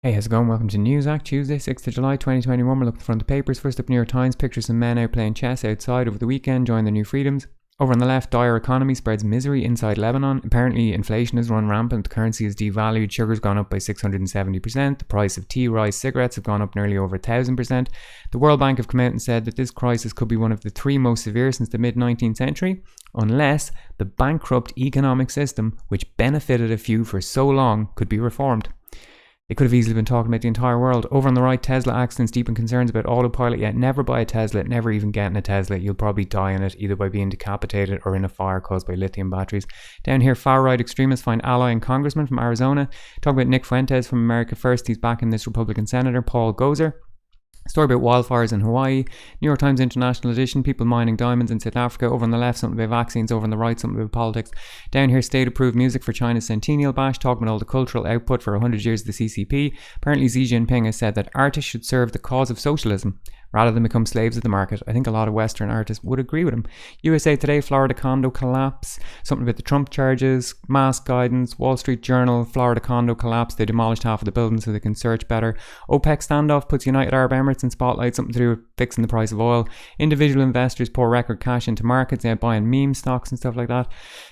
Hey, how's it going? Welcome to News Act, Tuesday, 6th of July 2021. We're looking at the front of the papers. First up, New York Times, pictures some men out playing chess outside over the weekend, enjoying their new freedoms. Over on the left, dire economy spreads misery inside Lebanon. Apparently, inflation has run rampant, the currency is devalued, sugar's gone up by 670%, the price of tea, rice, cigarettes have gone up nearly over 1,000%. The World Bank have come out and said that this crisis could be one of the three most severe since the mid-19th century, unless the bankrupt economic system, which benefited a few for so long, could be reformed. They could have easily been talking about the entire world. Over on the right, Tesla accidents deepen concerns about autopilot, yet never buy a Tesla, never even get in a Tesla. You'll probably die in it, either by being decapitated or in a fire caused by lithium batteries. Down here, far-right extremists find ally and congressman from Arizona. Talk about Nick Fuentes from America First. He's backing this Republican senator, Paul Gozer. Story about wildfires in Hawaii. New York Times International Edition, people mining diamonds in South Africa. Over on the left, something about vaccines. Over on the right, something about politics. Down here, state-approved music for China's Centennial Bash, talking about all the cultural output for 100 years of the CCP. Apparently, Xi Jinping has said that artists should serve the cause of socialism rather than become slaves of the market. I think a lot of Western artists would agree with him. USA Today, Florida condo collapse. Something about the Trump charges, mask guidance. Wall Street Journal, Florida condo collapse. They demolished half of the building so they can search better. OPEC standoff puts United Arab Emirates in spotlight. Something to do with fixing the price of oil. Individual investors pour record cash into markets, buying meme stocks and stuff like that.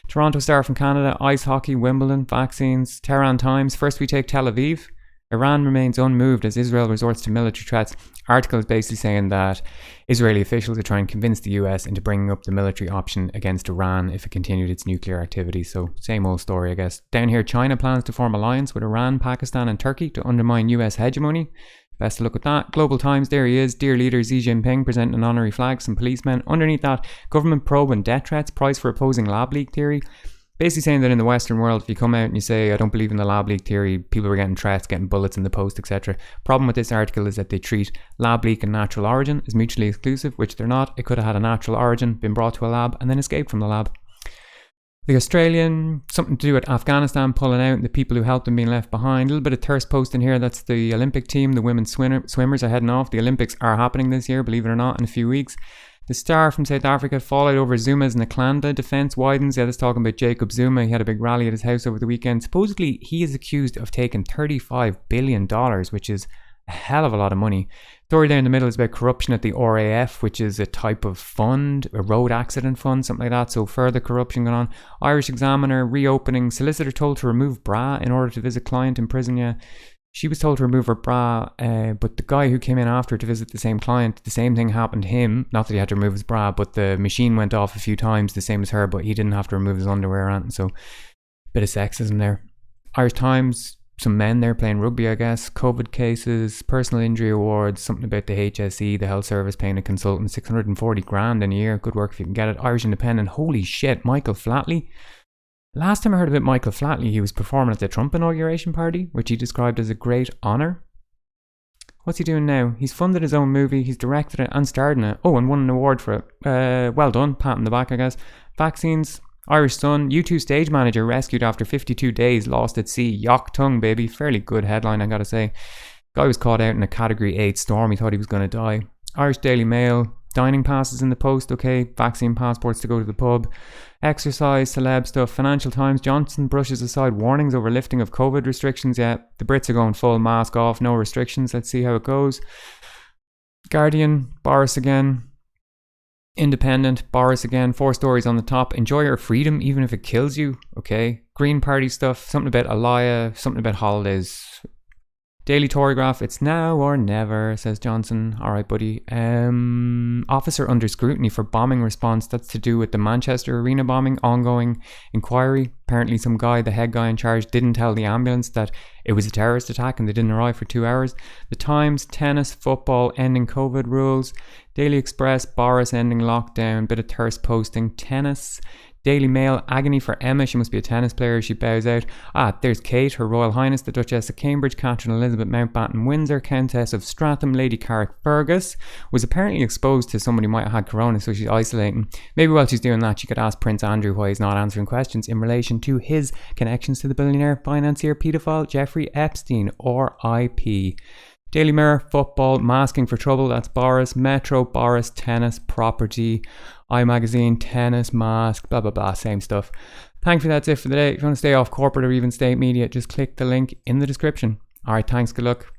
Toronto Star from Canada, ice hockey, Wimbledon, vaccines. TEHRANTIMES, first we take Tel Aviv. Iran remains unmoved as Israel resorts to military threats. Article is basically saying that Israeli officials are trying to convince the US into bringing up the military option against Iran if it continued its nuclear activity. So same old story, I guess. Down here, China plans to form alliance with Iran, Pakistan and Turkey to undermine US hegemony. Best to look at that. Global Times, there he is. Dear leader Xi Jinping presenting an honorary flag, some policemen. Underneath that, government probe and death threats, price for opposing lab leak theory. Basically saying that in the Western world, if you come out and you say, I don't believe in the lab leak theory, people are getting threats, getting bullets in the post, etc. Problem with this article is that they treat lab leak and natural origin as mutually exclusive, which they're not. It could have had a natural origin, been brought to a lab, and then escaped from the lab. The Australian, something to do with Afghanistan pulling out and the people who helped them being left behind. A little bit of thirst post in here. That's the Olympic team. The women swimmers are heading off. The Olympics are happening this year, believe it or not, in a few weeks. The Star from South Africa, fallout over Zuma's Nklanda defence widens. Yeah, that's talking about Jacob Zuma. He had a big rally at his house over the weekend. Supposedly, he is accused of taking $35 billion, which is a hell of a lot of money. Story there in the middle is about corruption at the RAF, which is a type of fund, a road accident fund, something like that. So further corruption going on. Irish Examiner reopening. Solicitor told to remove bra in order to visit client in prison. Yeah. She was told to remove her bra, but the guy who came in after to visit the same client, the same thing happened to him. Not that he had to remove his bra, but the machine went off a few times, the same as her, but he didn't have to remove his underwear or anything. So, bit of sexism there. Irish Times, some men there playing rugby, I guess. COVID cases, personal injury awards, something about the HSE, the health service paying a consultant $640,000 in a year. Good work if you can get it. Irish Independent, holy shit, Michael Flatley. Last time I heard about Michael Flatley, he was performing at the Trump inauguration party, which he described as a great honour. What's he doing now? He's funded his own movie, he's directed it and starred in it. Oh, and won an award for it. Well done, pat on the back, I guess. Vaccines, Irish Sun, U2 stage manager rescued after 52 days, lost at sea. Yok tongue, baby. Fairly good headline, I gotta say. Guy was caught out in a Category 8 storm, he thought he was going to die. Irish Daily Mail, dining passes in the post, okay. Vaccine passports to go to the pub. Exercise, celeb stuff. Financial Times, Johnson brushes aside warnings over lifting of COVID restrictions. Yeah, the Brits are going full mask off, no restrictions. Let's see how it goes. Guardian, Boris again. Independent, Boris again. 4 stories on the top. Enjoy your freedom even if it kills you. Okay. Green Party stuff. Something about Alaya. Something about holidays. Daily Torygraph, it's now or never, says Johnson. Alright, buddy. Officer under scrutiny for bombing response. That's to do with the Manchester Arena bombing. Ongoing inquiry. Apparently some guy, the head guy in charge, didn't tell the ambulance that it was a terrorist attack and they didn't arrive for 2 hours. The Times, tennis, football, ending COVID rules. Daily Express, Boris ending lockdown. Bit of thirst posting. Tennis. Daily Mail, agony for Emma. She must be a tennis player. She bows out. There's Kate, Her Royal Highness, the Duchess of Cambridge, Catherine Elizabeth Mountbatten Windsor, Countess of Stratham, Lady Carrickfergus, was apparently exposed to somebody who might have had corona, so she's isolating. Maybe while she's doing that, she could ask Prince Andrew why he's not answering questions in relation to his connections to the billionaire financier paedophile Jeffrey Epstein, R.I.P. Daily Mirror, football, masking for trouble, that's Boris. Metro, Boris, tennis, property. iMagazine, tennis, mask, blah blah blah, same stuff. Thankfully that's it for the day. If you want to stay off corporate or even state media, just click the link in the description. Alright, thanks, good luck.